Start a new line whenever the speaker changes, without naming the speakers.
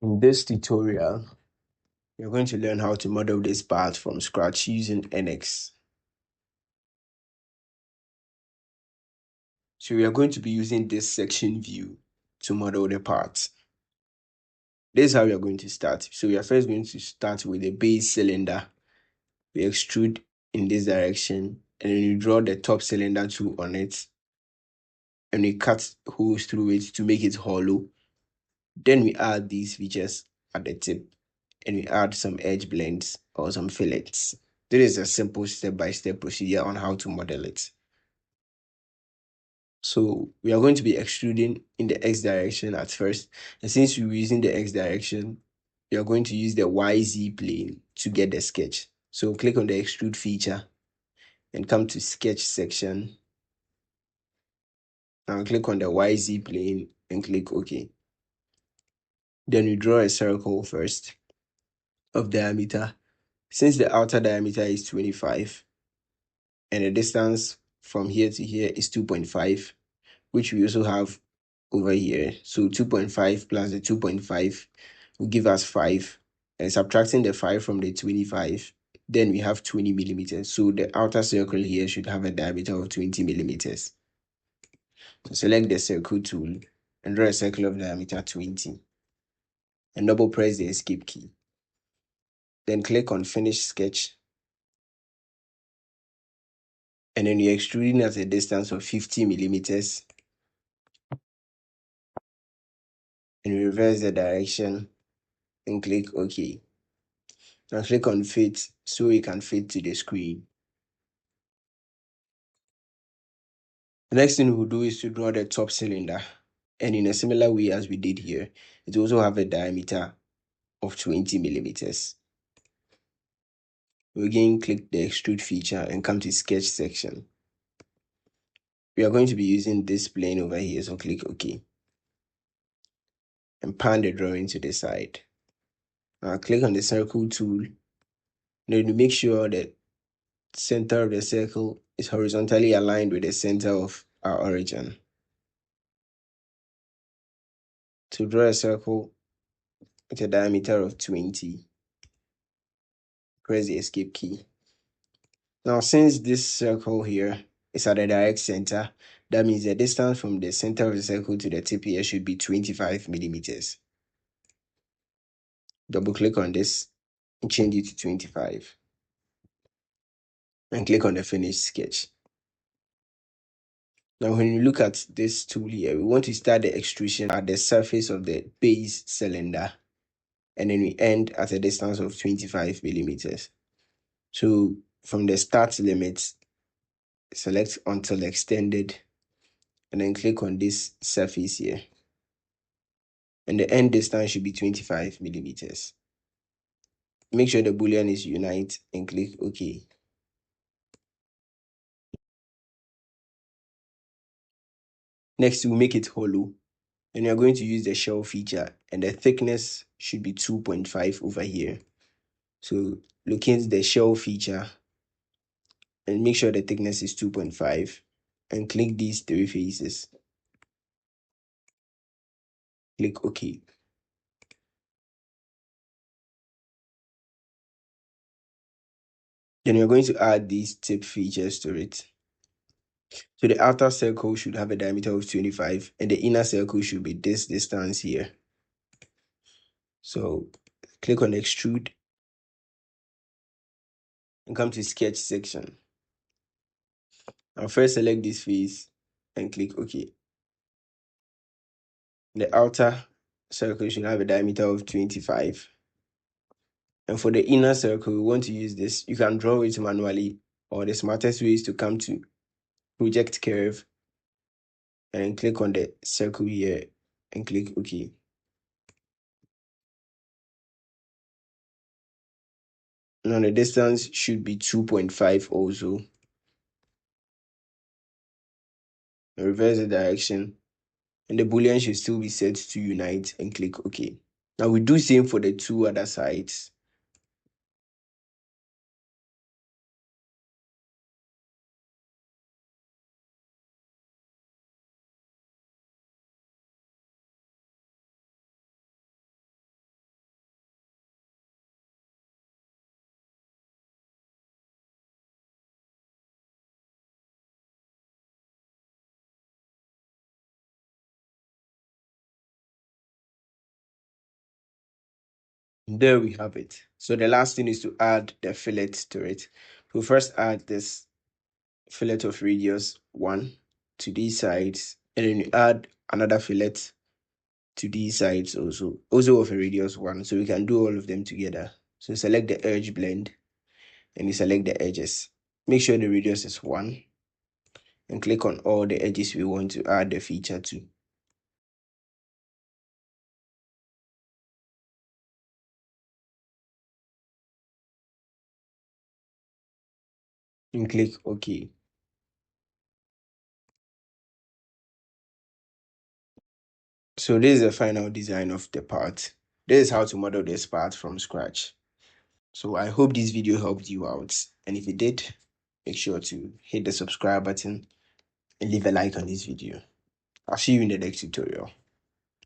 In this tutorial, you're going to learn how to model this part from scratch using NX. So we are going to be using this section view to model the part. This is how we are going to start. So we are first going to start with a base cylinder. We extrude in this direction, and then you draw the top cylinder tool on it, and we cut holes through it to make it hollow. Then we add these features at the tip, and we add some edge blends or some fillets. This is a simple step-by-step procedure on how to model it. So we are going to be extruding in the X direction at first. And since we're using the X direction, we are going to use the YZ plane to get the sketch. So click on the extrude feature and come to sketch section. Now click on the YZ plane and click OK. Then you draw a circle first of diameter. Since the outer diameter is 25 and the distance from here to here is 2.5, which we also have over here. So 2.5 plus the 2.5 will give us 5. And subtracting the 5 from the 25, then we have 20 millimeters. So the outer circle here should have a diameter of 20 millimeters. So select the circle tool and draw a circle of diameter 20. And double press the escape key. Then click on finish sketch. And then you're extruding at a distance of 50 millimeters. And reverse the direction and click OK. Now click on fit so it can fit to the screen. The next thing we'll do is to draw the top cylinder. And in a similar way as we did here, it will also have a diameter of 20 millimeters. We'll again click the extrude feature and come to sketch section. We are going to be using this plane over here, so click OK. And pan the drawing to the side. Now click on the circle tool. Then to make sure that the center of the circle is horizontally aligned with the center of our origin. To draw a circle with a diameter of 20, press the escape key. Now, since this circle here is at the direct center, that means the distance from the center of the circle to the tip here should be 25 millimeters. Double click on this and change it to 25. And click on the finish sketch. Now, when you look at this tool here, we want to start the extrusion at the surface of the base cylinder. And then we end at a distance of 25 millimeters. So from the start limit, select until extended, and then click on this surface here. And the end distance should be 25 millimeters. Make sure the boolean is unite and click OK. Next, we'll make it hollow. And you're going to use the shell feature, and the thickness should be 2.5 over here. So locate the shell feature and make sure the thickness is 2.5 and click these 3 faces. Click OK. Then you're going to add these tip features to it. So the outer circle should have a diameter of 25 and the inner circle should be this distance here. So click on extrude and come to sketch section. Now first select this face and click OK. The outer circle should have a diameter of 25. And for the inner circle, we want to use this. You can draw it manually, or the smartest way is to come to project curve and then click on the circle here and click OK. Now the distance should be 2.5 also. Reverse the direction, and the boolean should still be set to unite and click OK. Now we do same for the 2 other sides. There we have it. So the last thing is to add the fillet to it. We'll first add this fillet of radius 1 to these sides, and then you add another fillet to these sides also of a radius 1. So we can do all of them together. So select the edge blend and you select the edges. Make sure the radius is 1 and click on all the edges we want to add the feature to. And click OK. So this is the final design of the part. This is how to model this part from scratch. So I hope this video helped you out. And if it did, make sure to hit the subscribe button and leave a like on this video. I'll see you in the next tutorial.